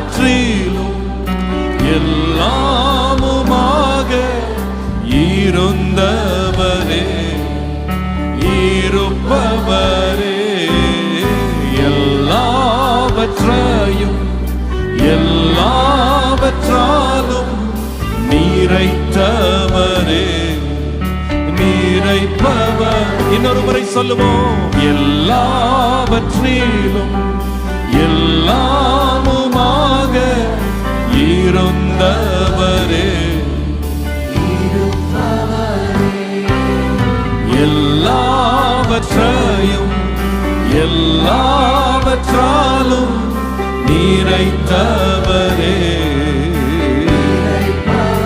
எல்லாவற்றிலும் எல்லாமுமாக இருந்தவரே, இருப்பவரே, எல்லாவற்றையும் எல்லாவற்றாலும் நிறைத்தவரே, நிறைப்பவர். இன்னொரு முறை சொல்லுவோம். எல்லாவற்றிலும் எல்லாமுமாக இருந்தவரே, எல்லாவற்றையும் எல்லாவற்றாலும் நிறைத்தவரே.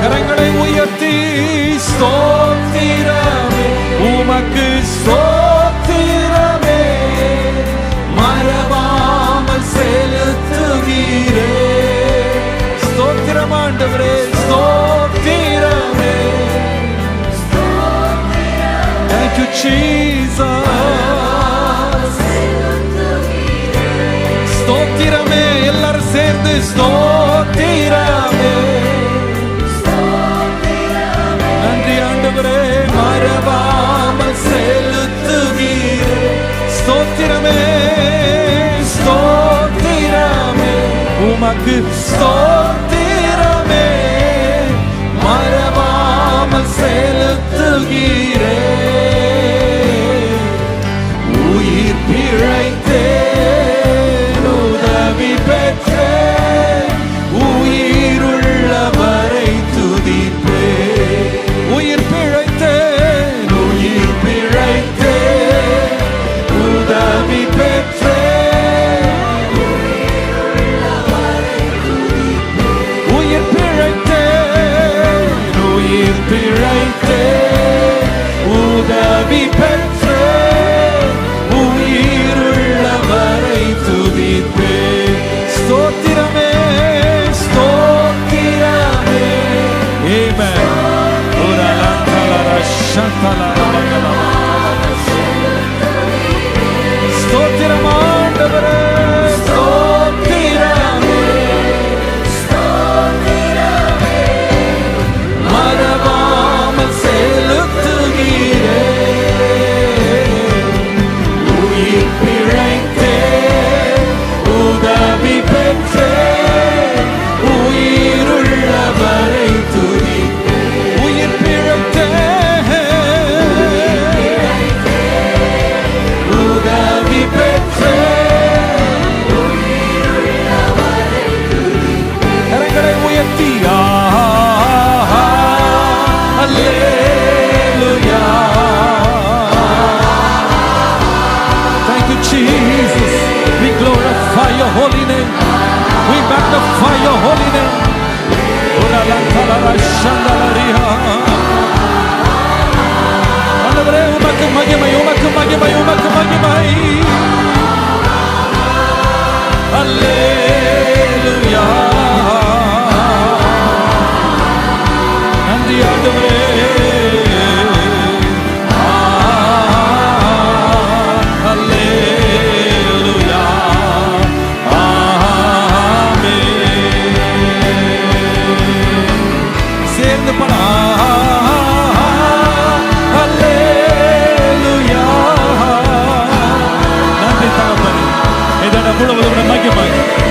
கரங்களை உயர்த்தி ஸ்தோத்திரமே, உமக்கு ஸ்தோத்திரமே, மறவாமல் செலுத்துகிறே. ஸ்தோத்திரம் ஆண்டவரே, ஸ்தோத்திரமே. Thank you Jesus. ஸ்தோத்திரமே, எல்லாரும் சேர்ந்து ஸ்தோத்திரமே. நன்றி ஆண்டவரே, மறவாமல் செலுத்துகிறே. ஸ்தோத்திரமே, ஸ்தோத்திரமே, உமக்கு ஸ்தோத்திரமே, மறவாமல் செலுத்துகிறே. உயிர் பிழைத்தேன், உதவி பெற்றேன், உயிருள்ளவரை துதிப்பேன். உயிர் பிழைத்தேன், உயிர் பிழைத்தேன், உதவி பெற்றேன், உயிர் பிழைத்தேன், உயிர் பிழைத்தேன், உதவி பெற்றேன், உயிருள்ளவரை துதிப்பேன். ஸ்தோத்திரமே, ஸ்தோத்திரமே. ஆமென். ஸ்தோத்திரம் ஆண்டவரே, ஸ்தோத்திரமே, மறவாமல் செலுத்துகிறே. உயிர் பிழைத்தேன், உதவி பெற்றேன், உயிருள்ளவரை துதிப்பேன். உயிர் பிழைத்தேன், உதவி பெற்றேன், உயிருள்ளவரை துதிப்பேன். கரங்களை உயர்த்தி Hallelujah. Thank you Jesus. We glorify your holy name. We magnify your holy name. ஆண்டவரே, உமக்கு மகிமை, உமக்கு மகிமை, உமக்கு மகிமை. Hallelujah. நன்றி ஆண்டவரே.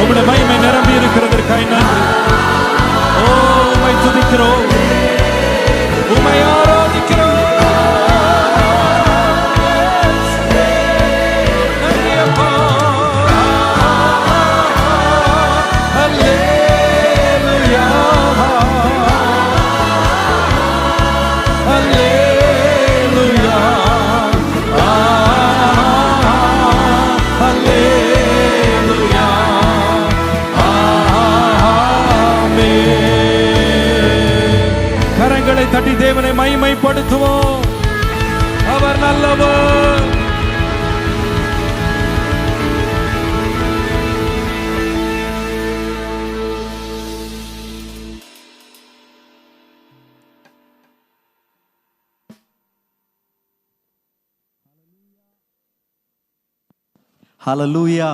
உம்முடைய மகிமை நிரம்பி இருக்கிறதற்காய் நன்றி. ஓ, உம்மை துதிக்கிறோம், உம்மை ஆராதிக்கிறோம். நன்றி அப்பா. ஹல்லேலூயா, ஹல்லேலூயா, ஹல்லேலூயா. கரங்களை தட்டி தேவனை மகிமைப்படுத்துவோம். அவர் நல்லவர். ஹல்லேலூயா.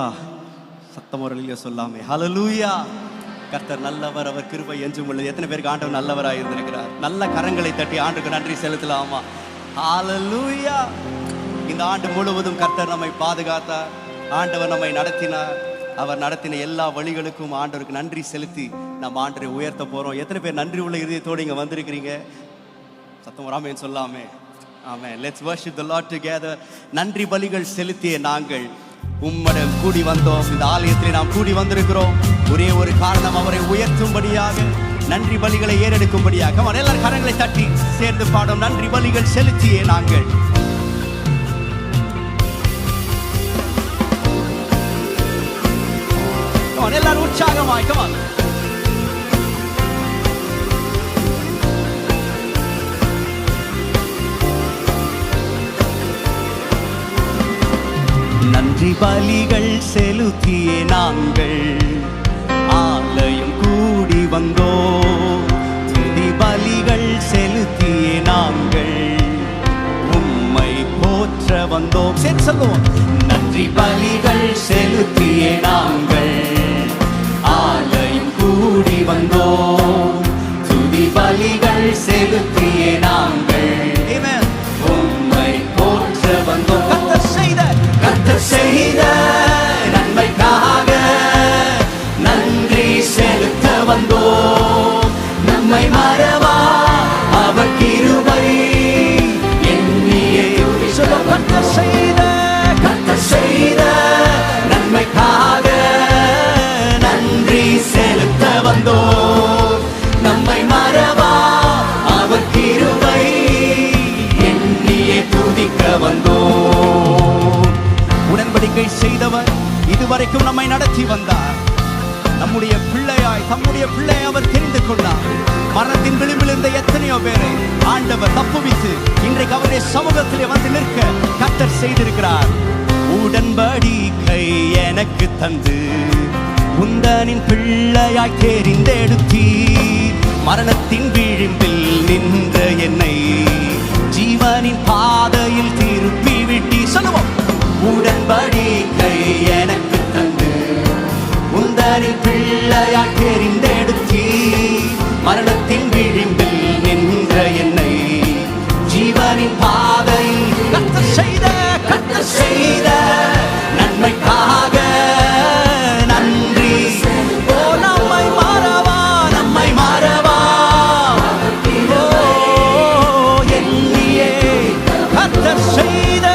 சத்தம் வரலையா சொல்லாமே. ஹல்லேலூயா. கர்த்தர் நல்லவர், அவர் கிருபை என்றும் உள்ளது. எத்தனை பேருக்கு ஆண்டவர் நல்லவராக இருந்திருக்கிறார்? நல்ல கரங்களை தட்டி ஆண்டுக்கு நன்றி செலுத்தலாமா? ஹல்லேலூயா. இந்த ஆண்டு முழுவதும் கர்த்தர் நம்மை பாதுகாத்தார், ஆண்டவர் நம்மை நடத்தினார். அவர் நடத்தின எல்லா வழிகளுக்கும் ஆண்டவருக்கு நன்றி செலுத்தி நம்ம ஆண்டரை உயர்த்த போறோம். எத்தனை பேர் நன்றி உள்ள இதயத்தோடு இங்க வந்திருக்கிறீங்க? சத்தம் வராமேன்னு சொல்லாமே. ஆமென். Let's worship the Lord together. நன்றி பலிகள் செலுத்திய நாங்கள் உம்மிடம் கூடி வந்தோம். இந்த ஆலயத்தில் நாம் கூடி வந்திருக்கிறோம் ஒரே ஒரு காரணம், அவரை உயர்த்தும்படியாக, நன்றி பலிகளை ஏறெடுக்கும்படியாக. எல்லாரும் கரங்களை தட்டி சேர்ந்து பாடும். நன்றி பலிகள் செலுத்திய நாங்கள். எல்லாரும் உற்சாகமாய் கமான். நன்றி பலிகள் செலுத்தியே நாங்கள் ஆலயம் கூடி வந்தோம். துதி பலிகள் செலுத்தியே நாங்கள் உம்மை போற்ற வந்தோம். சரி சொல்லுவோம். நன்றி பலிகள் செலுத்தியே நாங்கள் ஆலயம் கூடி வந்தோம். துதி பலிகள் செலுத்தியே நாங்கள் உம்மை போற்ற வந்தோம். கர்த்தர் செய்த நன்மைக்காக நன்றி செலுத்த வந்தோம். நம்மை மறவா அவர் கிருபை எண்ணியே. கர்த்தர் செய்த நன்மைக்காக நன்றி செலுத்த வந்தோம். நம்மை மறவா அவர் கிருபை எண்ணியே துதிக்க வந்தோம். உடன்படிக்கை செய்தவர், இதுவரைக்கும் நம்மை நடத்தி வந்தார். நம்முடைய பிள்ளையாய், தம்முடைய பிள்ளையை அவர் தெரிந்து கொண்டார். மரணத்தின் விளிம்பில் இருந்த எத்தனையோ பேரை ஆண்டவர் தப்புவித்து இன்றைக்கு அவருடைய சமூகத்திலே வந்து நிற்க கர்த்தர் செய்திருக்கிறார். உடன்படிக்கை எனக்கு தந்து உந்தனின் பிள்ளையாய் தெரிந்தெடுத்தீ. மரணத்தின் விளிம்பில் நின்ற என்னை ஜீவனின் பாதையில் திருப்பி விட்டி. சொல்லுவோம். உடன்படிக்கை எனக்கு தந்து உந்தனின் பிள்ளையாய் தெரிந்தெடுத்தீ. மரணத்தின் விளிம்பில் நின்ற என்னை ஜீவனின் பாதையில் கர்த்தர் செய்த நன்மைக்காக நன்றி. ஓ நம்மை மறவா ஓ எண்ணியே. கர்த்தர் செய்த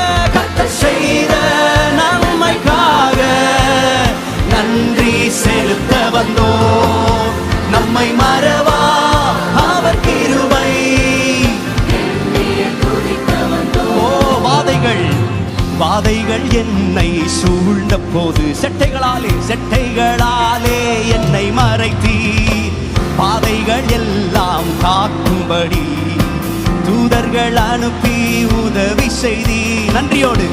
நன்மைக்காக நன்றி செலுத்த வந்தோம். நம்மை மறவா அவர் கிருபை. வாதைகள் என்னை சூழ்ந்த போது செட்டைகளாலே என்னை மறைத்தீ. பாதைகள் எல்லாம் காக்கும்படி தூதர்கள் அனுப்பி உதவி செய்தி. நன்றியோடு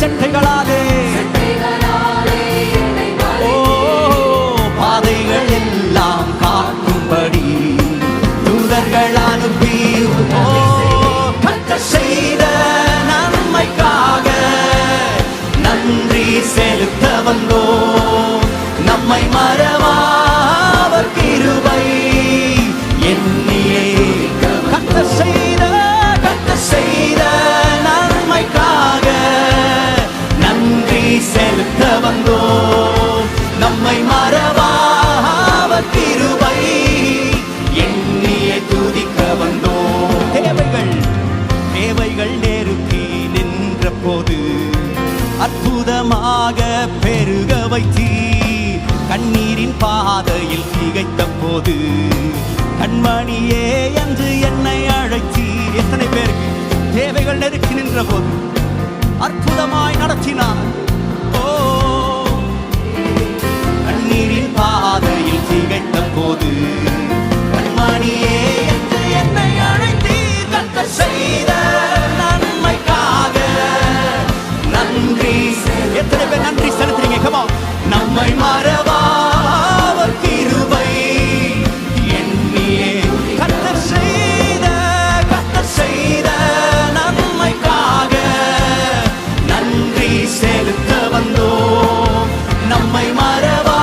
செட்டைகளாலே ஓ பாதைகள் எல்லாம் காக்கும்படி தூதர்கள் அனுப்பி கர்த்தர் செய்த நன்மைக்காக நன்றி செலுத்த வந்தோம். நம்மை மறவா அவர் கிருபை எண்ணியே. கர்த்தர் செய்த நன்மைக்காக நன்றி செலுத்த வந்தோம். நம்மை மறவா அவர் கிருபை எண்ணியே துதிக்க வந்தோம். தேவைகள் நெருக்கி நின்ற போது அற்புதமாக பெருக வைத்தீ. கண்ணீரின் பாதையில் திகைத்த போது கண்மணியே என்று என்னை அழைத்தீ. எத்தனை பேருக்கு தேவைகள் நெருக்கி நின்ற போது அற்புதமாய் நடத்தினார். ஓ கண்ணீரின் பாதையில் திகைத்த போது கண்மணியே என்று என்னை அழைத்தீ. கர்த்தர் செய்த நன்மைக்காக நன்றி. எத்தனை பேர் நன்றி செலுத்துறீங்க? கமா. நம்மை மறவா அவர் கிருபை எண்ணியே. கர்த்தர் செய்த நன்மைக்காக நன்றி செலுத்த வந்தோம். நம்மை மறவா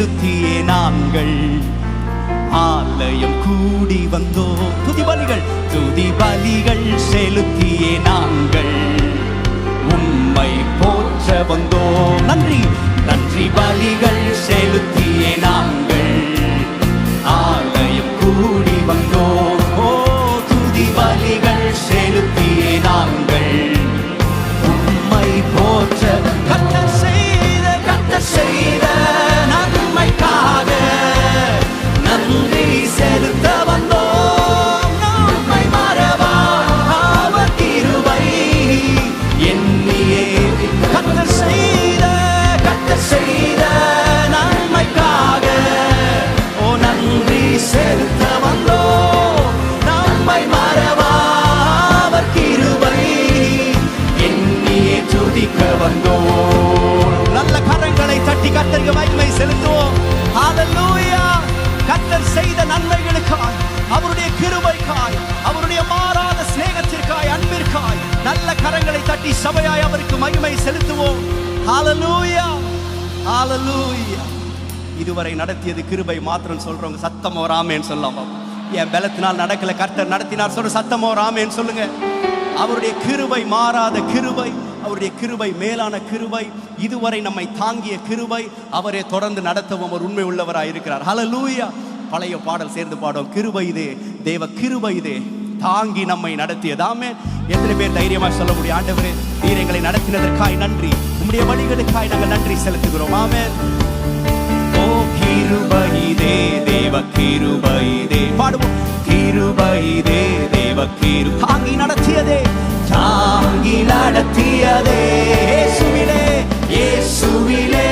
செலுத்தியே நாங்கள் ஆலயம் கூடி வந்தோம். துதி பலிகள் செலுத்தியே நாங்கள் உம்மை போற்ற வந்தோம். நன்றி பலிகள் செலுத்தியே நாங்கள் ஆலயம் கூடி வந்தோம். ஓ துதி பலிகள் செலுத்தியே நாங்கள் உம்மை போற்ற. கர்த்தர் செய்த நன்மைக்காக நன்றி செலுத்த வந்தோம். நம்மை மறவா அவர் கிருபை எண்ணியே. கர்த்தர் செய்த நன்மைக்காக ஓ நன்றி செலுத்த வந்தோம். நம்மை மறவா அவர் கிருபை எண்ணியே துதிக்க வந்தோம். நல்ல கரங்களை தட்டி கர்த்தருக்கு மகிமை செலுத்துவோம். ஹalleluya. கர்த்தர் செய்த நன்மைகளுக்காய், அவருடைய கிருபைக்காய், அவருடைய மாறாத சிநேகத்திற்காய், அன்பிற்காய் நல்ல கரங்களை தட்டி சபையாய் அவருக்கு மகிமை செலுத்துவோம். ஹalleluya, ஹalleluya. இதுவரை நடத்தியது கிருபை மாத்திரம் சொல்றவங்க சத்தம் ஒரு ஆமென் சொல்லலாம். என் பலத்தினால் நடக்கல, கர்த்தர் நடத்தினார் சொல்ற சத்தம் ஒரு ஆமென் சொல்லுங்க. அவருடைய கிருபை மாறாத கிருபை, அவருடைய கிருபை மேலான கிருபை, இதுவரை நம்மை தாங்கிய கிருபை, அவரை தொடர்ந்து நடத்தவும் ஒரு உண்மை உள்ளவராய் இருக்கிறார். ஹalleluya. பழைய பாடல் சேர்ந்து பாடும். கிருபை இதே, தேவ கிருபை இதே தாங்கி நம்மை நடத்தியதாமே. எத்தனை பேர் தைரியமா சொல்ல முடியும், ஆண்டவரே நீர் எங்களை நடத்தினதற்காய் நன்றி, உம்முடைய வழிகளுக்காய் நாங்கள் நன்றி செலுத்துகிறோம். ஆமென். ஓ கிருபை இதே, தேவ கிருபை இதே பாடுவோம். கிருபை இதே, தேவ கிருபை தாங்கி நடத்தியதே, தாங்கி நடத்தியதே. இயேசுவிலே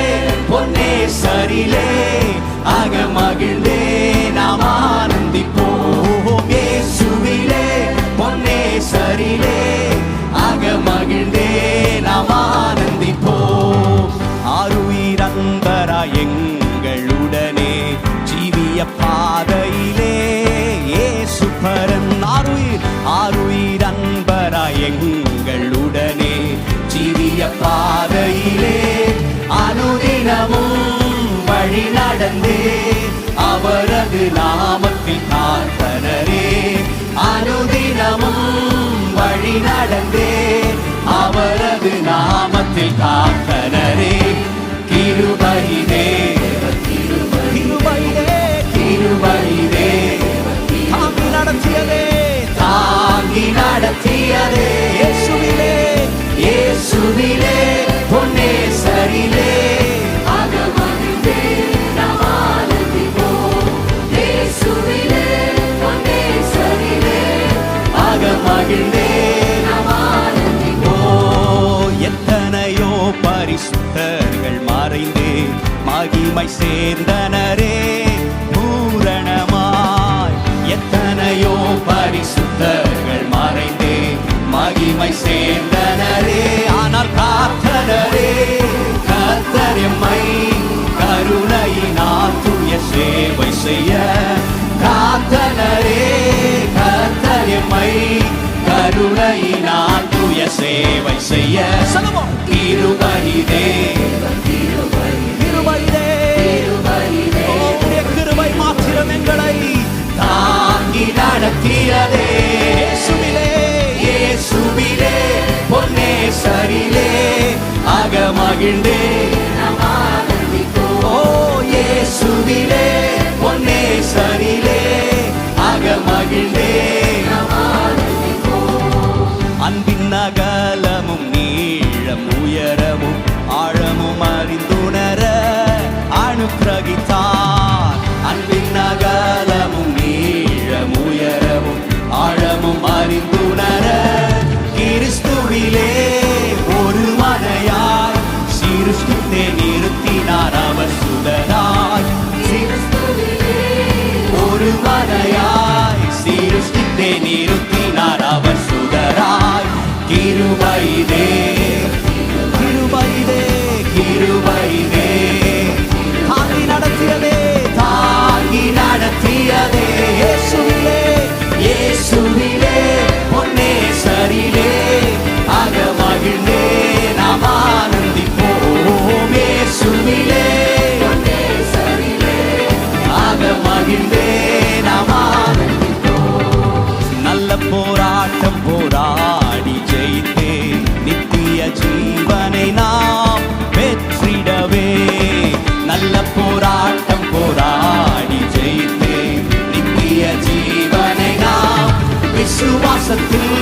பொன்னே சரிலே ஆக மகிழ்ந்தே நாம் ஆனந்திப்போம். இயேசுவிலே பொன்னே சரிலே ஆக மகிழ்ந்தே நாம் ஆனந்திப்போம். ஆருயிர் அன்பரா எங்களுடனே ஜீவிய பாதையிலே இயேசு பரன். ஆருயிர் அன்பரா எங்களுடனே ஜீவிய பாதையிலே அனுதினமும் வழி நடந்தே அவரது நாமத்தில் காத்தனரே. அனுதினமும் வழி நடந்தே அவரது நாமத்தில் காத்தனரே. கிருபையிலே கிருபையிலே தாங்கி நடத்தியதே, தாங்கி நடத்தியதே. இயேசுவிலே பொன்னே சரிலே எத்தனையோ பரிசுத்தர்கள் மறைந்தே மகிமை சேர்ந்தனரே பூரணமாய். எத்தனையோ பரிசுத்தர்கள் மறைந்தே மகிமை சேர்ந்தனரே. ஆனால் காத்தனரே கர்த்தர் எம்மை கருணையினால் தூய சேவை செய்ய. காத்தனரே கர்த்தர் எம்மை கருணையினால் தூய சேவை செய்ய. கிருபையிலே கிருபை மாத்திரம் எங்களை தாங்கி நடத்தியதே. இயேசுவிலே பொன்னே சரிலே ஆக மகிழ்ந்தே. ஓ இயேசுவிலே பொன்னே சரிலே ஆக மகிழ்ந்தே. அன்பின் அகலமும் நீளம் உயரமும் ஆழமும் அறிந்துணர அனுக்கிரகித்தார். அன்பின் அகலமும் நீளம் உயரமும் ஆழமும் அறிந்துணர கிறிஸ்துவிலே ஒரு மனையாய் சிருஷ்டித்தே நிறுத்தினார் அவர் சுடராய். ஒரு மனையாய் சிருஷ்டித்தே நிறுத்தினார் அவர் சுடராய். கிருபையிலே கிருபையிலே கிருபையிலே தாங்கி நடத்தியதே, தாங்கி நடத்தியதே. இயேசுவிலே பொன்னே சரிலே ஆக மகிழ்ந்தே நாம் ஆனந்திப்போம். இயேசுவிலே பொன்னே சரிலே போராட்டம் போராடி ஜெயித்தே நித்திய ஜீவனை நாம் பெற்றிடவே. நல்ல போராட்டம் போராடி ஜெயித்தே நித்திய ஜீவனை நாம் விசுவாசத்தில்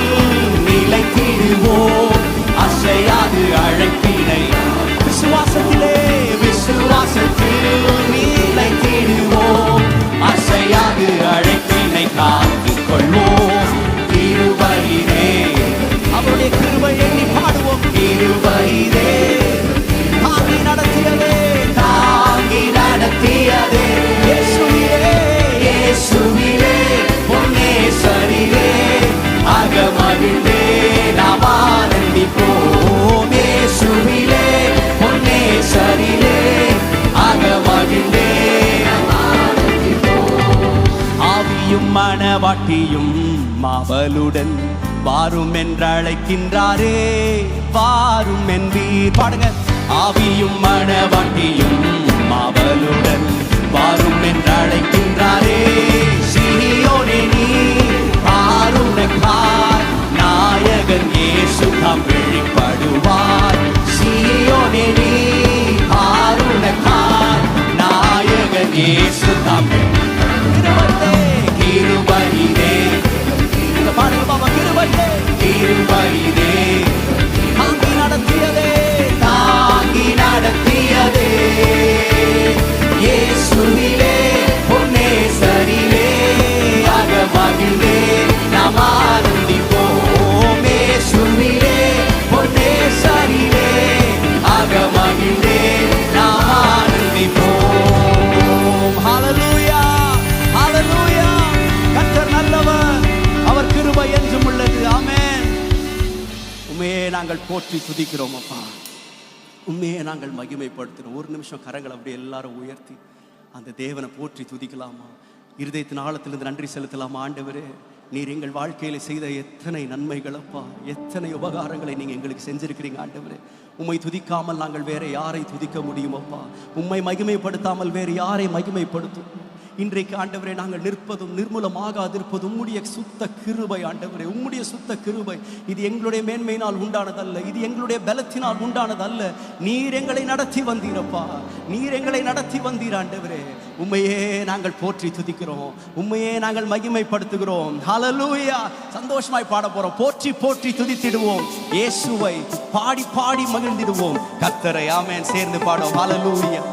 நிலைத்திடுவோம். அசையாது அழைப்பினை விசுவாசத்திலே விசுவாசத்தில் நிலைத்திடுவோம். அசையாது அழைப்பினை காத்துக் கொள்வோம். கிருபையிலே அவருடைய கிருபை எண்ணி பாடுவோம். கிருபையிலே தாங்கி நடத்தியதே தாங்கி நடத்தியதே இயேசுவிலே இயேசுவிலே பொன்னேசரிலே அகமகிழ்ந்தே நாம் ஆனந்திப்போம். இயேசுவிலே பொன்னேசரிலே அகமகிழ்ந்தே ஆவியும் மனவாட்டியும் மாவலுடன் வாரும் என்றழைக்கின்றாரே. வாரும் என்பீர் பாடுங்க. ஆவியும் மனவாட்டியும் மாவலுடன் வாரும் என்றழைக்கின்றாரே. சீயோனே நீ பாருனக்காய் நாயகன் இயேசு தாம் வெளிப்படுவார். சீயோனே நீ பாருனக்காய் நாயகன் இயேசு தாம் கிருபையிலே பாடுங்க பாபா. கிருபையிலே கிருபையிலே தாங்கி நடத்தியதே தாங்கி நடத்தியதே இயேசுவிலே பொன்னேசரிலே அகமகிழ்ந்தே நாம் ஆனந்திப்போம். இயேசுவிலே பொன்னேசரிலே அகமகிழ்ந்தே நாம் ஆனந்திப்போம். ஹல்லேலூயா ஹல்லேலூயா. கர்த்தர் நல்லவர், அவர் கிருபை என்றும் உள்ளது. ஆமென். உம்மையே நாங்கள் போற்றி துதிக்கிறோம் அப்பா. உண்மையை நாங்கள் மகிமைப்படுத்துகிறோம். ஒரு நிமிஷம் கரங்கள் அப்படியே எல்லாரும் உயர்த்தி அந்த தேவனை போற்றி துதிக்கலாமா? இருதயத்தின் ஆழத்திலிருந்து நன்றி செலுத்தலாமா? ஆண்டவரே, நீர் எங்கள் வாழ்க்கையில் செய்த எத்தனை நன்மைகளப்பா, எத்தனை உபகாரங்களை நீங்கள் எங்களுக்கு செஞ்சிருக்கிறீங்க ஆண்டவரே. உம்மை துதிக்காமல் நாங்கள் வேற யாரை துதிக்க முடியுமப்பா? உம்மை மகிமைப்படுத்தாமல் வேறு யாரை மகிமைப்படுத்தும்? இன்றைக்கு ஆண்டவரே நாங்கள் நிற்பதும் நிர்மூலமாகாதிருப்பது உம்முடைய சுத்த கிருபை ஆண்டவரே. உம்முடைய சுத்த கிருபை. இது எங்களுடைய மேன்மையினால் உண்டானதல்ல, இது எங்களுடைய பலத்தினால் உண்டானதல்ல. நீர் எங்களை நடத்தி வந்தீரப்பா, நீர் எங்களை நடத்தி வந்தீர் ஆண்டவரே. உம்மையே நாங்கள் போற்றி துதிக்கிறோம், உம்மையே நாங்கள் மகிமைப்படுத்துகிறோம். ஹல்லேலூயா. சந்தோஷமாய் பாட போறோம். போற்றி போற்றி துதித்திடுவோம் இயேசுவை, பாடி பாடி மகிழ்ந்திடுவோம் கர்த்தரை. ஆமென். சேர்ந்து பாடுவோம். ஹல்லேலூயா.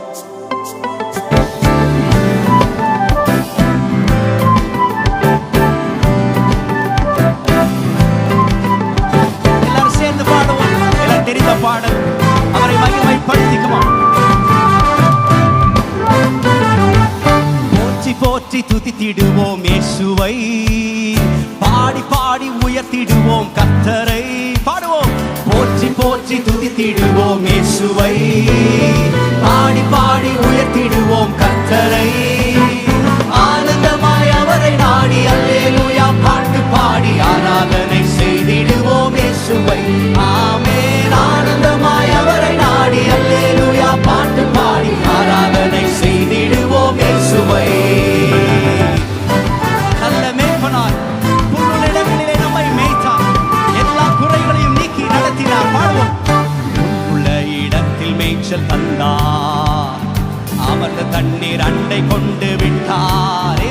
தெரிந்த பாடல் அவரை மகிமைப்படுத்திக்குமா? போற்றி போற்றி துதித்திடுவோம் இயேசுவை, பாடி பாடி உயர்த்திடுவோம் கர்த்தரை. பாடுவோம். போற்றி போற்றி துதித்திடுவோம் இயேசுவை, பாடி பாடி உயர்த்திடுவோம் கர்த்தரை. ஆனந்தமாய் அவரை நாடி அல்லேலூயா பாட்டு பாடி ஆராதனை செய்திடுவோம் இயேசுவை. ஆமென். ஆனந்தமாய் அவரை நாடி அல்லேலூயா பாட்டு பாடி ஆராதனை செய்திடுவோம் இயேசுவை. நல்ல மேய்ப்பனார், புல்லுள்ள நம்மை மேய்த்தார், எல்லா குறைகளையும் நீக்கி நடத்தினார். பாடுவோம். உள்ள இடத்தில் மேய்ச்சல் தந்தார், அமர்ந்த தண்ணீர் அண்டை கொண்டு விட்டார்.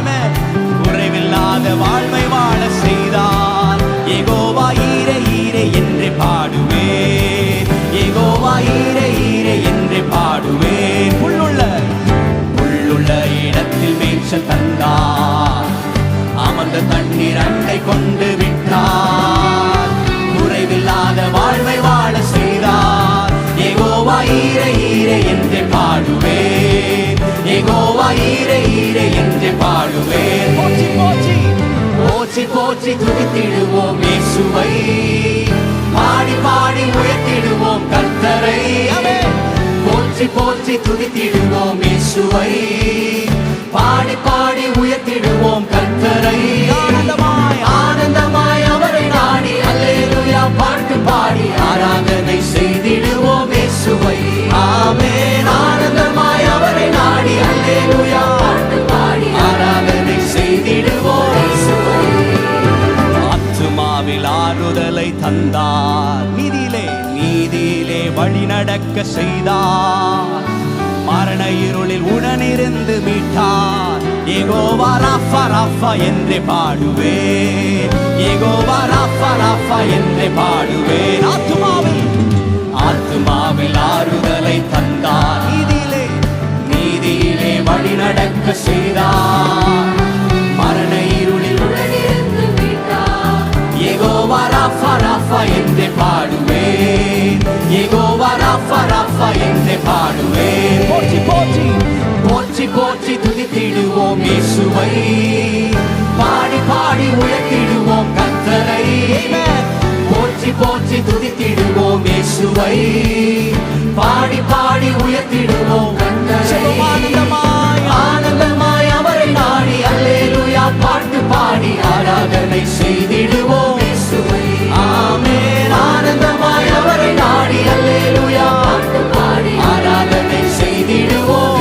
குறைவில்லாத வாழ்வை வாழ செய்தார். யெகோவா ஈரே ஈரே என்று பாடுவேன், யெகோவா ஈரே ஈரே என்று பாடுவேன். புல்லுள்ள இடத்தில் மேய்ச்சல் தந்தார், அமர்ந்த தண்ணீர் அண்டை கொண்டு விட்டார். குறைவில்லாத வாழ்வை வாழ செய்தார். யெகோவா ஈரே ஈரே என்று பாடுவேன், யெகோவா ஈரே ஈரே என்று பாடுவேன். போற்றி போற்றி போற்றி போற்றி துதித்திடுவோம் இயேசுவை, பாடி பாடி உயர்த்திடுவோம் கர்த்தரை. போற்றி போற்றி துதித்திடுவோம் இயேசுவை, பாடி பாடி உயர்த்திடுவோம் கர்த்தரை. ஆனந்தமாய் ஆனந்தமாய் அவரை நாடி அல்லேலூயா பாட்டு பாடி ஆராதனை செய்திடுவோம் இயேசுவை. ஆமென். ஆனந்தமாய் அவரை நாடி அல்லேலூயா பாட்டு பாடி ஆராதனை செய்திடுவோம் இயேசுவை. ஆறுதலை தந்தார், நீதியிலே வழி நடக்க செய்தார், மரண இருளில் உடனிருந்து மீட்டார். யெகோவா ராஃபா ராஃபா என்றே பாடுவேன், யெகோவா ராஃபா ராஃபா என்றே பாடுவேன். ஆத்துமாவில் ஆறுதலை தந்தார், நீதியிலே வழி நடக்க செய்தார், மரண இருளில் உடனிருந்து மீட்டார். யெகோவா ராஃபா ராஃபா என்றே பாடுவேன், யெகோவா ராஃபா ராஃபா என்றே பாடுவேன். போற்றி போற்றி போற்றி போற்றி துதித்திடுவோம் இயேசுவை, பாடி பாடி உயர்த்திடுவோம் கர்த்தரை. போற்றி போற்றி துதித்திடுவோம் இயேசுவை, பாடி பாடி உயர்த்திடுவோம் கர்த்தரை. ஆனந்தமாய் அவரை நாடி அல்லேலூயா பாட்டு பாடி ஆராதனை செய்திடுவோம் இயேசுவை. ஆமென். ஆனந்தமாய் அவரை நாடி அல்லேலூயா பாட்டு பாடி ஆராதனை செய்திடுவோம்.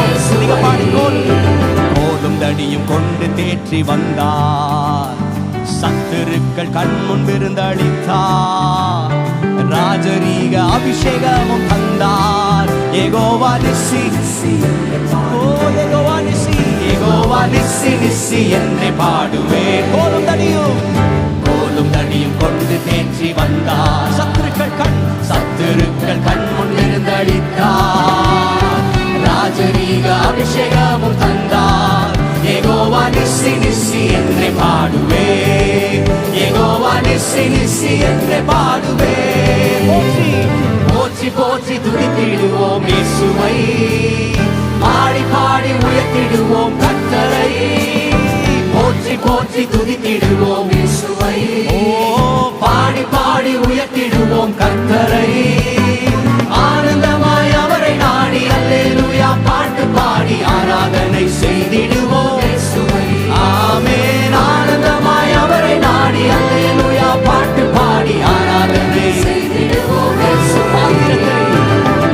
கோலும் தடியும் கொண்டு தேற்றி வந்தார், சத்துருக்கள் கண்முன் விருந்தளித்தார், ராஜரீக அபிஷேகமும் தந்தார். யெகோவா நிஸ்ஸி, ஓ யெகோவா நிஸ்ஸி, யெகோவா நிஸ்ஸி நிஸ்ஸி என்றே பாடுவேன். கோலும் தடியும் கொண்டு தேற்றி வந்தார், சத்துருக்கள் கண்முன் விருந்தளித்தார், ராஜரீக அபிஷேகமும் தந்தார். யெகோவா நிஸ்ஸி நிஸ்ஸி என்றே பாடுவேன், யெகோவா நிஸ்ஸி நிஸ்ஸி என்றே பாடுவேன். போற்றி போற்றி துதித்திடுவோம் இயேசுவை, பாடி பாடி உயர்த்திடுவோம் கர்த்தரை. போற்றி போற்றி துதித்திடுவோம் இயேசுவை, ஓ பாடி பாடி உயர்த்திடுவோம் கர்த்தரை. ஆனந்தமாய் அவரை நாடி அல்லேலூயா பாட்டு பாடி ஆராதனை செய்திடுவோம் இயேசுவை. ஆமென். ஆனந்தமாய் அவரை நாடி அல்லேலூயா பாட்டு பாடி ஆராதனை செய்திடுவோம் இயேசுவை.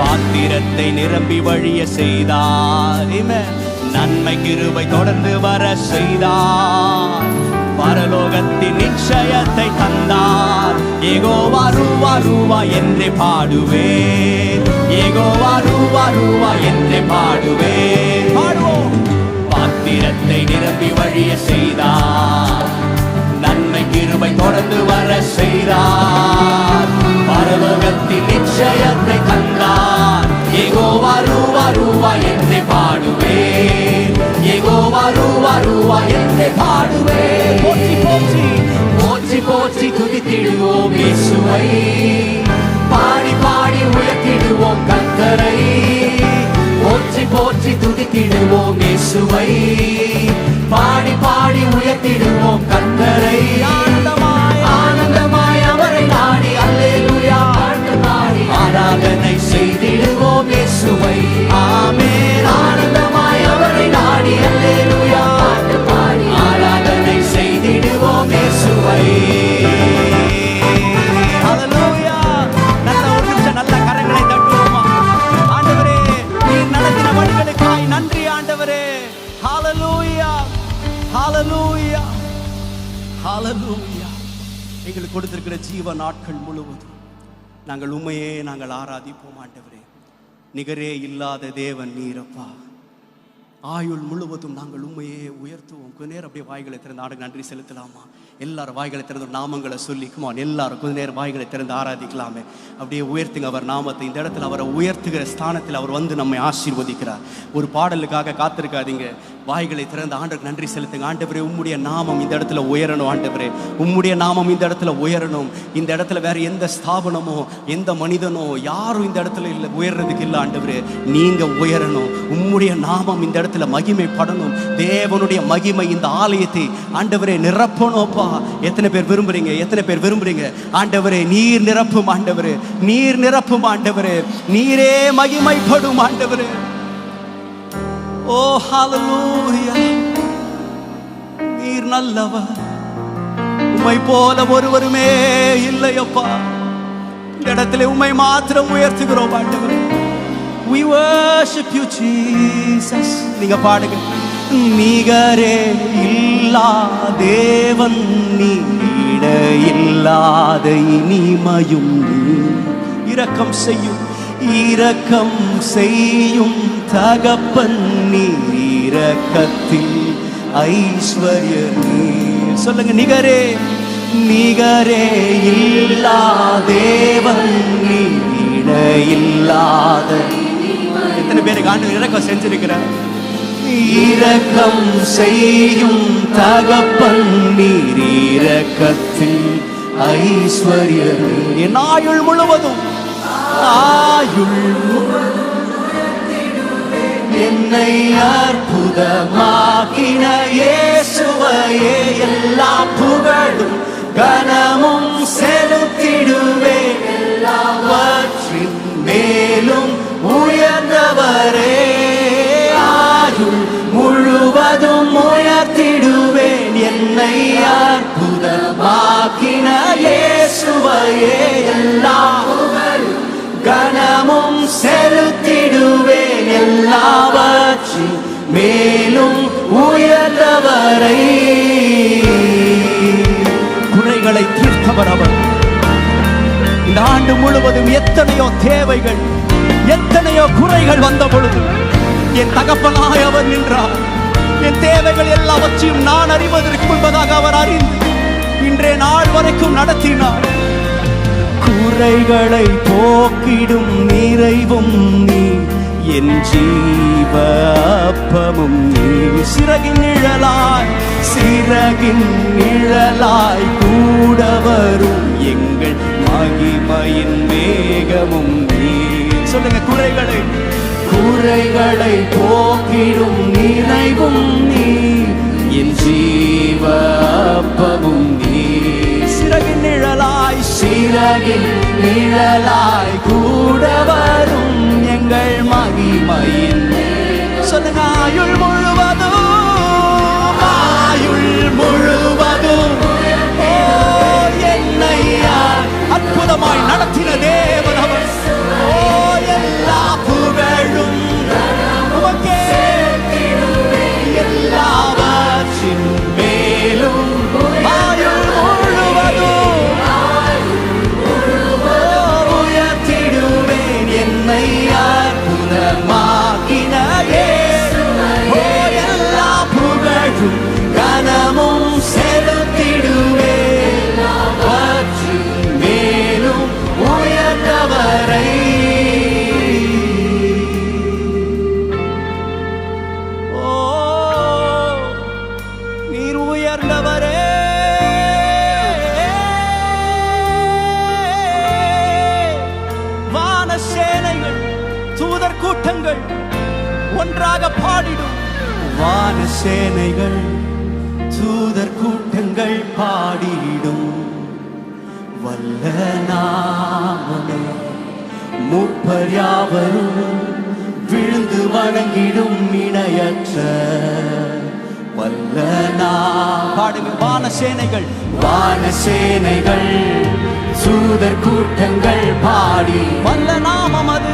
பாத்திரத்தை நிரம்பி வழிய செய்தார், நன்மை கிருபை தொடர்ந்து வர செய்தார், பரலோகத்தின் நிச்சயத்தை தந்தார். யெகோவா ரூவா ரூவா என்றே பாடுவேன், யெகோவா ரூவா ரூவா என்றே பாடுவேன். பாடுவோம். பாத்திரத்தை நிரம்பி வழிய செய்தார், நன்மை கிருபை தொடர்ந்து வர செய்தார், பரலோகத்தின் நிச்சயத்தை தந்தார். யெகோவா ரூவா ரூவா என்றே பாடுவேன், யெகோவா ரூவா ரூவா என்றே பாடுவேன். போற்றி போற்றி போற்றி போற்றி துதித்திடுவோம் இயேசுவை, பாடி பாடி உயர்த்திடுவோம் கர்த்தரை. போற்றி போற்றி துதித்திடுவோம் இயேசுவை, பாடி பாடி உயர்த்திடுவோம் கர்த்தரை. ஆனந்தமாய் அவரை நாடி அல்லேலூயா பாட்டு பாடி ஆராதனை செய்திடுவோம் இயேசுவை. ஆமென். ஆனந்தமாய் அவரை நாடி அல்லேலூயா பாட்டு பாடி ஆராதனை செய்திடுவோம் இயேசுவை. ஹல்லேலூயா. நல்ல ஒரு நிமிஷம் நல்ல கரங்களை தட்டுவோமா? ஆண்டவரே, நீர் நடத்தின வழிகளுக்காய் நன்றி ஆண்டவரே. ஹல்லேலூயா, ஹல்லேலூயா, ஹல்லேலூயா. எங்களுக்கு கொடுத்திருக்கிற ஜீவ நாட்கள் முழுவதும் நாங்கள் உண்மையே நாங்கள் ஆராதிப்போம் ஆண்டவரே. நிகரே இல்லாத தேவன் நீரப்பா. ஆயுள் முழுவதும் நாங்கள் உண்மையே உயர்த்துவோம். கொஞ்ச நேரம் அப்படியே வாய்களை திறந்து ஆண்டுக்கு நன்றி செலுத்தலாமா? எல்லாரும் வாய்களை திறந்து நாமங்களை சொல்லிக்குமா? எல்லாரும் கொஞ்ச நேரம் வாய்களை திறந்து ஆராதிக்கலாமே. அப்படியே உயர்த்துங்க அவர் நாமத்தை. இந்த இடத்துல அவரை உயர்த்துகிற ஸ்தானத்தில் அவர் வந்து நம்மை ஆசீர்வதிக்கிறார். ஒரு பாடலுக்காக காத்திருக்காதீங்க. வாய்களை திறந்து ஆண்டவருக்கு நன்றி செலுத்துங்க. ஆண்டவரே, உம்முடைய நாமம் இந்த இடத்துல உயரணும். ஆண்டவரே, உம்முடைய நாமம் இந்த இடத்துல உயரணும். இந்த இடத்துல வேற எந்த ஸ்தாபனமோ எந்த மனிதனோ யாரும் இந்த இடத்துல இல்லை, உயர்றதுக்கு இல்லை. ஆண்டவரே, நீங்க உயரணும். உம்முடைய நாமம் இந்த இடத்துல மகிமைப்படணும். தேவனுடைய மகிமை இந்த ஆலயத்தை ஆண்டவரே நிரப்பணும்ப்பா. எத்தனை பேர் விரும்புறீங்க? எத்தனை பேர் விரும்புறீங்க? ஆண்டவரே, நீர் நிரப்பும் ஆண்டவரே, நீர் நிரப்பும் ஆண்டவரே, நீரே மகிமைப்படும் ஆண்டவரே. ஓ ஹல்லேலூயா. நீர் நல்லவர், உம்மை போல ஒருவருமே இல்லையப்பா. இந்த இடத்துல உம்மை மாத்திரம் உயர்த்துகிறோம் ஆண்டவரே. We worship you Jesus. நீங்க பாடுங்க. நிகரே இல்லா தேவன் நீட இல்ல இல்லாத இனிமையும் நீ. இரக்கம் செய்யும் தகப்பன் நீ, இரக்கத்தில் ஐஸ்வர்ய நீ. சொல்லுங்க, நிகரே இல்லா தேவன் நீ, இல்லாத. எத்தனை பேருக்கு ஆண்டவர் இரக்கம் செஞ்சிருக்கிறார்? இரக்கம் செய்யும் தகப்பன் நீர், இரக்கத்தில் ஐஸ்வர்ய. என் ஆயுள் முழுவதும் என்னை அற்புதமாக்கின இயேசுவையே எல்லா புகழும் கனமும் செலுத்திடுவேன். எல்லாவற்றின் மேலும் உயர்ந்தவரே, ஆயுள் முழுவதும் உயர்த்திடுவேன். என்னை அற்புதமாக்கின இயேசுவையே எல்லா கனமும் செலுத்திடுவேன். எல்லாவற்றின் மேலும் உயர்ந்தவரை. குறைகளை தீர்த்தவர் அவர். இந்த ஆண்டு முழுவதும் எத்தனையோ தேவைகள், எத்தனையோ குறைகள் வந்த பொழுது என் தகப்பனாய் அவர் நின்றார். என் தேவைகள் எல்லாவற்றையும் நான் அறிவதற்கு முன்பதாக அவர் அறிந்து இன்றைய நாள் வரைக்கும் நடத்தினார். குறைகளை போக்கிடும் நிறைவும் நீ, என் ஜீவ அப்பமும் நீ. சிறகின் நிழலாய் கூட வரும் எங்கள் மகிமையின் மேகமும் நீ. சொல்லுங்க, குறைகளை போக்கிடும் நிறைவும் நீ, என் ஜீவ அப்பமும் நீ. சிறகின் நிழலாய் கூட வரும் எங்கள் மகிமையின். சொல்லுங்க, ஆயுள் முழுவதும் என்னை அற்புதமாய் நடத்தின தேவன் அவர். எல்லா புகழும் உமக்கே, எல்லாவற்றின் மேலும் ஆயுள் முழுவதும் உயர்த்திடுவேன். என்னை அற்புதமாக்கின எல்லா புகழும் கனமும் செலுத்திடுவேன். எல்லாவற்றின் மேலும் உயர்ந்தவரை. நீர் உயர்ந்தவரே, வான சேனைகள் தூதர் கூட்டங்கள் ஒன்றாக பாடிடும். வான சேனைகள் தூதர் கூட்டங்கள் பாடிடும். வல்ல நாமமே மூப்பர் யாவரும் விழுந்து வணங்கிடும். இணையற்ற வல்ல பாடுங்க. வான சேனைகள் தூதர் கூட்டங்கள் பாடி வல்ல நாமம் அது.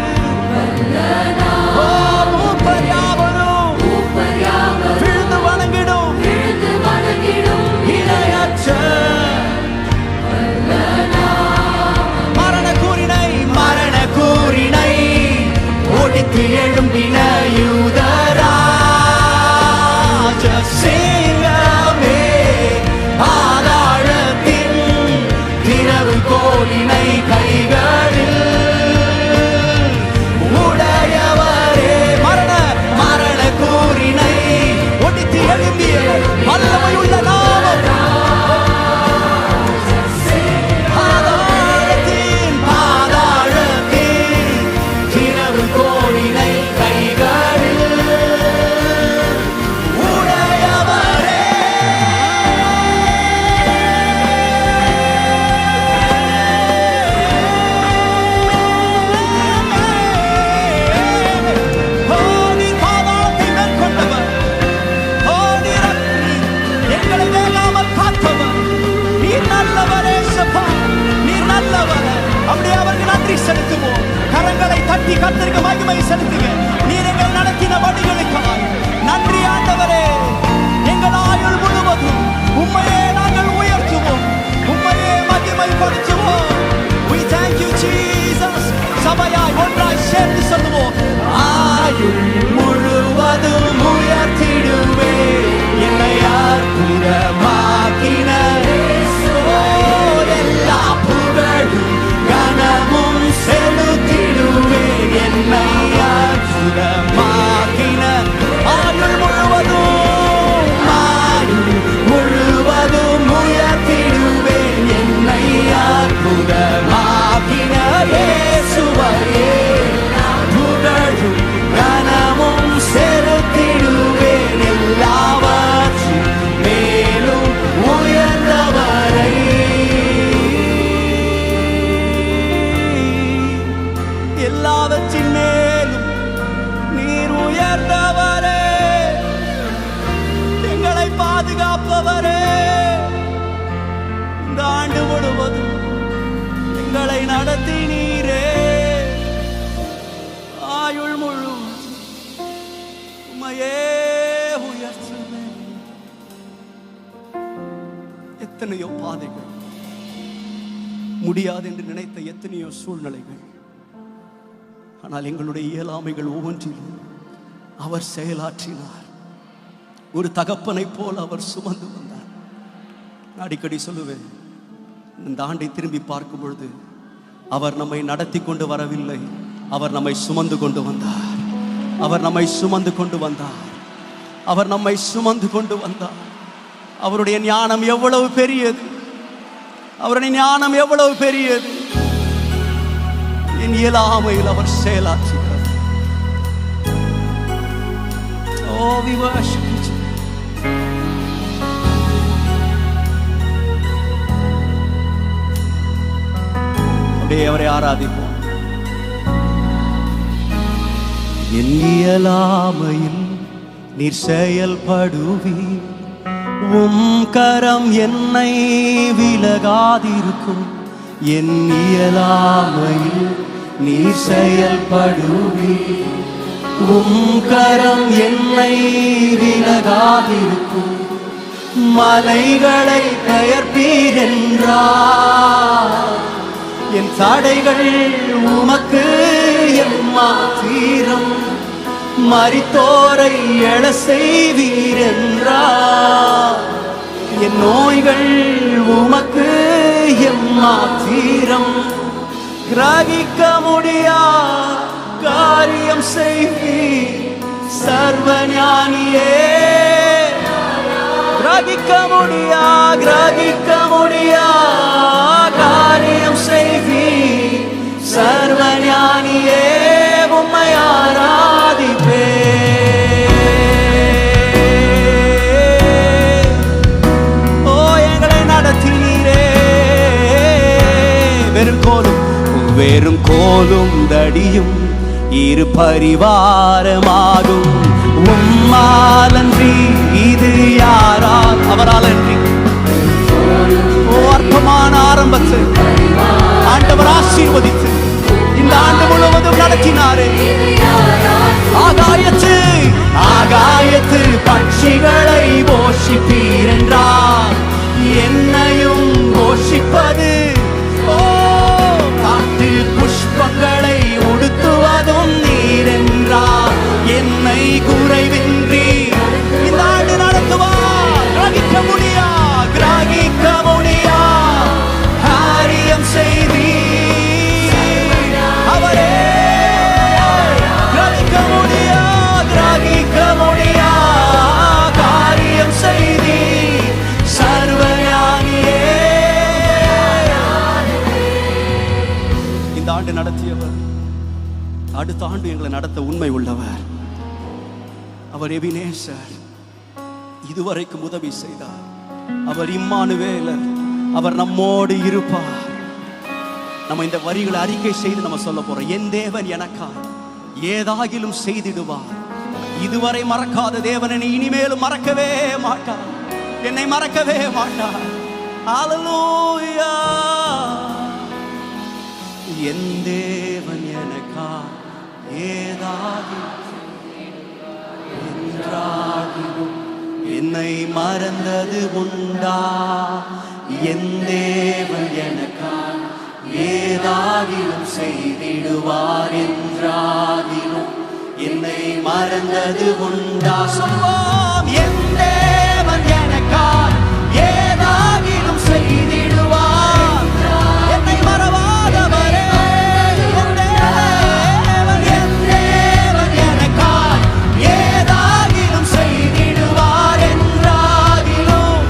மூப்பர் யாவரும் விழுந்து வணங்கிடும். இணையற்ற மரண கூறினை ஒடித்து எழும்பின யூதராஜ சிங்கமே, பாதாளத்தின் திறவு கோலினை கைகளில் உடையவரே. மரண கூறினை ஒடித்து எழும்பிய வல்லமையுள்ள நாமம். செலுத்துவோம். கரங்களை தட்டி கர்த்தருக்கு மகிமை செலுத்துங்க. நீர் எங்கள் நடத்தின வழிகளுக்காய் நன்றி ஆண்டவரே. எங்கள் ஆயுள் முழுவதும் உம்மையே நாங்கள் உயர்த்துவோம், உம்மையே மகிமை இந்த ஆண்டு முழுவதும் எங்களை நடத்தினீரே. ஆயுள் முழுவதும் உம்மையே உயர்த்துவேன். எத்தனையோ பாதைகள், முடியாது என்று நினைத்த எத்தனையோ சூழ்நிலைகள், ஆனால் எங்களுடைய இயலாமைகள் ஒவ்வொன்றிலும் அவர் செயலாற்றினார். ஒரு தகப்பனை போல் அவர் சுமந்து வந்தார். அடிக்கடி சொல்லுவேன், இந்த ஆண்டை திரும்பி பார்க்கும் பொழுது அவர் நம்மை நடத்தி கொண்டு வரவில்லை, அவர் நம்மை சுமந்து கொண்டு வந்தார். அவர் நம்மை சுமந்து கொண்டு வந்தார். அவர் நம்மை சுமந்து கொண்டு வந்தார். அவருடைய ஞானம் எவ்வளவு பெரியது! அவருடைய ஞானம் எவ்வளவு பெரியது! என் இயலாமையில் அவர் செயலாற்றுகிறார். Oh, we worship you. அப்படியே அவரை ஆராதிப்போம். என் இயலாமையில் நீர் செயல்படுவீர், உம் கரம் என்னை விலகாதிருக்கும். என் இயலாமையில் நீர் செயல்படுவீர், உம் கரம் என்னை விலகாதிருக்கும். மலைகளை பெயர்ப்பீர் என்றார், என் தடைகள் உமக்கு எம்மாத்திரம். மரித்தோரை எழ செய்வீர் என்றார், என் நோய்கள் உமக்கு எம்மாத்திரம். கிரகிக்க முடியா காரியம் செய்வீர் சர்வஞானியே. கிரகிக்க முடியா காரியம் செய்வீர் சர்வஞானியே. உம்மை ஆராதிப்பே. ஓ, எங்களை நடத்தினீரே. வெறும் கோலும் தடியும் இரு பரிவாரமாகும். உம்மாலன்றி இது யாரால்? அவரால் அன்றி. ஓ, அற்பமான ஆரம்பத்தை ஆண்டவர் ஆசீர்வதித்து இந்த ஆண்டு முழுவதும் நடத்தினாரே. ஆகாயத்து பட்சிகளை போஷிப்பீர் என்றார், என்னையும் போஷிப்பது. ஓ, காட்டு புஷ்பங்களை உடுத்துவதும் நீர் என்றார், என்னை குறைவின்றி இந்த ஆண்டு நடத்துவார். கிரகிக்க முடியா காரியம் செய்தி அவரே. கிரகிக்க முடியா காரியம் செய்தி சர்வஞானியே. இந்த ஆண்டு நடத்தியவர் அடுத்த ஆண்டு எங்களை நடத்த உண்மை உள்ளவர். அவர் எபினேசர், இதுவரைக்கும் உதவி செய்தார். அவர் இம்மானுவேலர், அவர் நம்மோடு இருப்பார். நம்ம இந்த வரிகளை அறிக்கை செய்து நம்ம சொல்ல போறோம். என் தேவன் எனக்காக ஏதாகிலும் செய்திடுவார். இதுவரை மறக்காத தேவன் என்னை இனிமேலும் மறக்கவே மாட்டார், என்னை மறக்கவே மாட்டார். ஹல்லேலூயா. என் தேவன் எனக்காக ஏதாகிலும் என்றாகிலும் என்னை மறந்தது உண்டா? என் தேவன் எனக்காக ஏதாகிலும் செய்திடுவார் என்றாகிலும் என்னை மறந்தது உண்டா? சொல்வோம். என் தேவன் எனக்காக ஏதாகிலும் செய்திடுவார், என்னை மறவாதவரே. என் தேவன் எனக்காக ஏதாகிலும் செய்திடுவார் என்றாகிலும்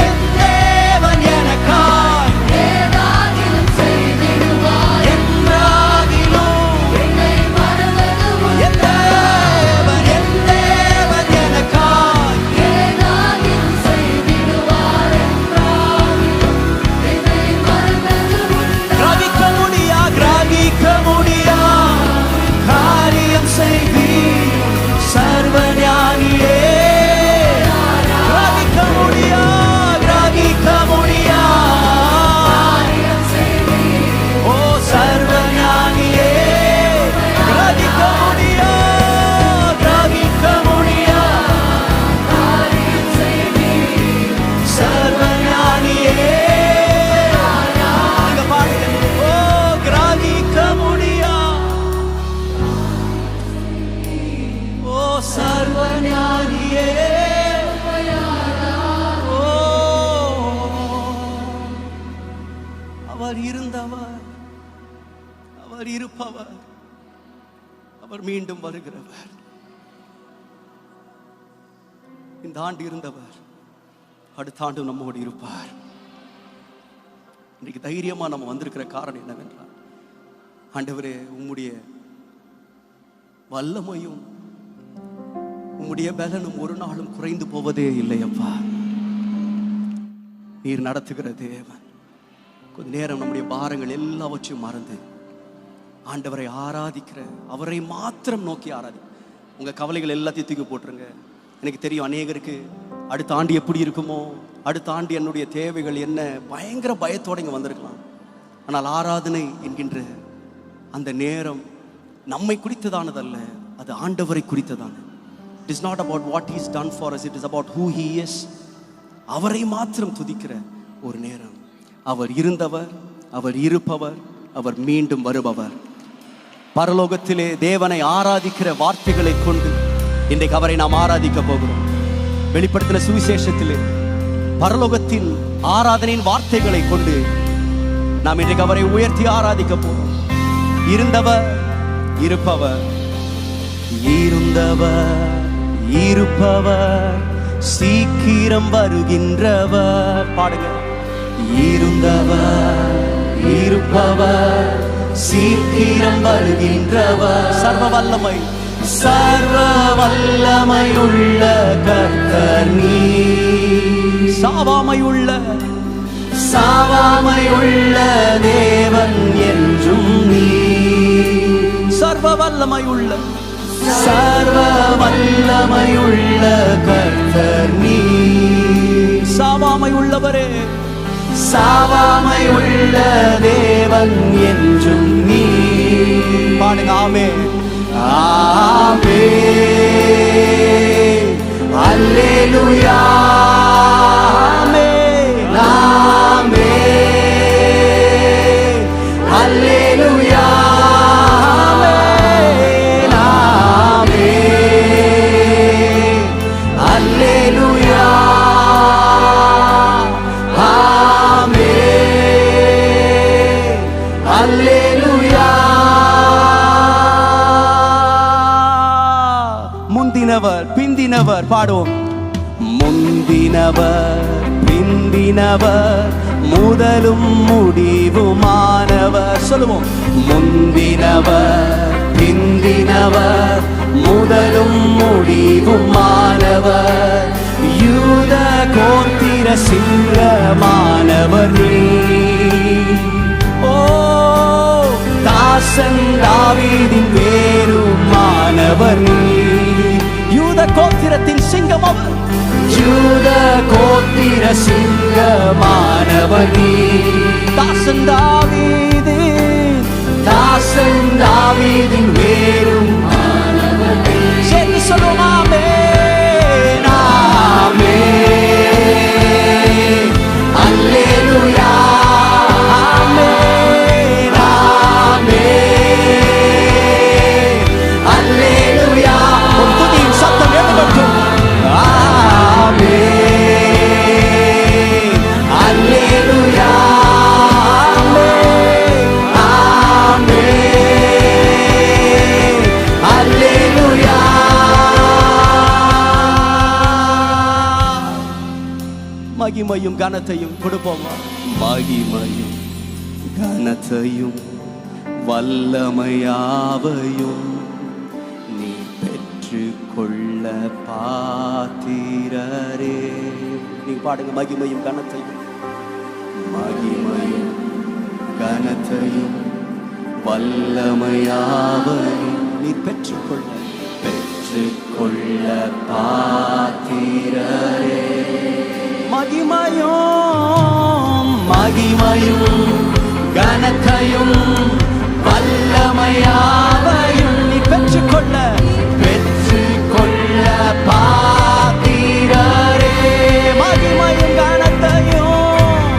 என் தேவன் எனக்காக ஏதாகிலும் செய்திடுவார் என்றாகிலும் என்னை மறந்தது அவர் இருப்பவர், அவர் மீண்டும் வருகிறவர். இந்த ஆண்டு இருந்தவர் அடுத்த ஆண்டு நம்மோடு இருப்பார். இன்னைக்கு தைரியமா நம்ம வந்திருக்கிற காரணம் என்னவென்றால், ஆண்டவரே உம்முடைய வல்லமையும் உம்முடைய பலனும் ஒரு நாளும் குறைந்து போவதே இல்லையப்பா. நீர் நடத்துகிற தேவன். கொஞ்ச நேரம் நம்முடைய பாரங்கள் எல்லாவற்றையும் மறந்து ஆண்டவரை ஆராதிக்கிற, அவரை மாத்திரம் நோக்கி ஆராதி. உங்க கவலைகள் எல்லாத்தையும் தூக்கி போட்டுருங்க. எனக்கு தெரியும் அநேகருக்கு அடுத்த ஆண்டு எப்படி இருக்குமோ, அடுத்த ஆண்டு என்னுடைய தேவைகள் என்ன, பயங்கர பயத்தோடு இங்கே வந்திருக்கலாம். ஆனால் ஆராதனை என்கின்ற அந்த நேரம் நம்மை குறித்ததானதல்ல, அது ஆண்டவரை குறித்ததான. It is not about what he has done for us, it is about who he is. அவரை மாத்திரம் துதிக்கிற ஒரு நேரம். அவர் இருந்தவர், அவர் இருப்பவர், அவர் மீண்டும் வருபவர். பரலோகத்திலே தேவனை ஆராதிக்கிற வார்த்தைகளை கொண்டு இன்றைக்கு அவரை நாம் ஆராதிக்க போகிறோம். வெளிப்படுத்தின சுவிசேஷத்திலே பரலோகத்தின் ஆராதனையின் வார்த்தைகளை கொண்டு நாம் இன்றைக்கு அவரை உயர்த்தி ஆராதிக்க போகிறோம். இருந்தவர், இருப்பவர், இருந்தவர், இருப்பவர், சீக்கிரம் வருகின்றவர். பாடுங்க. இருந்தவர், இருப்பவர், சீக்கிரம் வருகின்றவர். சர்வ வல்லமை, சர்வ வல்லமையுள்ள கர்த்தர் நீர். சாவாமையுள்ள, சாவாமையுள்ள தேவன் என்றும் நீர். சர்வ வல்லமையுள்ள, சர்வ வல்லமையுள்ள கர்த்தர் நீர். சாவாமையுள்ளவரே, சாவாமையுள்ள தேவன் என்றும் நீர். பாடுங்க. ஆமென், ஆமென், அல்லேலூயா, ஆமென், ஆமென், அல்லேலூயா, ஆமென், ஆமென், அல்லேலூயா, ஆமென், அல்லேலூயா. முந்தினவர் பிந்தினவர். பாடுவோம். முந்தினவர் பிந்தினவர், முதலும் முடிவுமானவர். சொல்லுவோம். முந்தினவர் பிந்தினவர், முதலும் முடிவுமானவர், யூத கோத்திர சிங்கமானவர் நீர். ஓ தாசன் தாவீதின் வேறுமானவர் நீர். யூத கோத்திரத்தின் சிங்கம் அவர். யூத கோத்திர சிங்கமானவர் நீர். தாசன் தாவீதின், தாசன் தாவீதின் வேறுமானவர் நீர். சேர்ந்து சொல்லுவோம். ஆமென், ஆமென், அல்லேலூயா, ஆமென், ஆமென், அல்லேலூயா. ஒரு துதியின் சத்தம் எழும்பட்டும். ஆமென், அல்லேலூயா, ஆமென், ஆமென், அல்லேலூயா. மகிமையும் கனத்தையும் கொடுப்போமா? மகிமையும் கனத்தையும் வல்லமையாவையும் நீ பெற்றுக்கொள்ள பாத்திரரே. நீங்க பாடுங்க. மகிமையும் கனத்தையும், மகிமையும் கனத்தையும் வல்லமையாவையும் நீ பெற்றுக்கொள்ள, பெற்றுக்கொள்ள பாத்திரரே. மகிமையும், மகிமையும் கனத்தையும் வல்லமையாவையும் நீ பெற்றுக்கொள்ள, பெற்றுக்கொள்ள பாத்திரரே. மகிமையும் கனத்தையும்,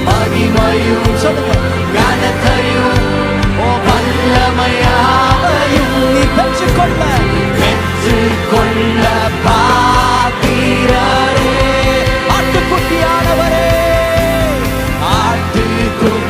மகிமையும் சொல்லுங்க, கனத்தையும் வல்லமையாவையும் நீ பெற்றுக்கொள்ள, பெற்றுக்கொள்ள பாத்திரரே. ஆட்டுக்குட்டியானவரே, ஆட்டுக்குட்டியானவரே,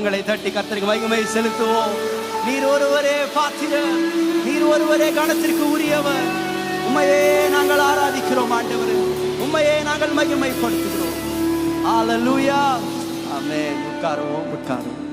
கரங்களை தட்டி கர்த்தருக்கு மகிமை செலுத்துவோம். நீர் ஒருவரே பாத்திரர், நீர் ஒருவரே கணத்திற்கு உரியவர். உம்மையே நாங்கள் ஆராதிக்கிறோம் ஆண்டவரே, உம்மையே நாங்கள் மகிமைப்படுத்துகிறோம். ஹல்லேலூயா. ஆமென். உட்காருவோம்.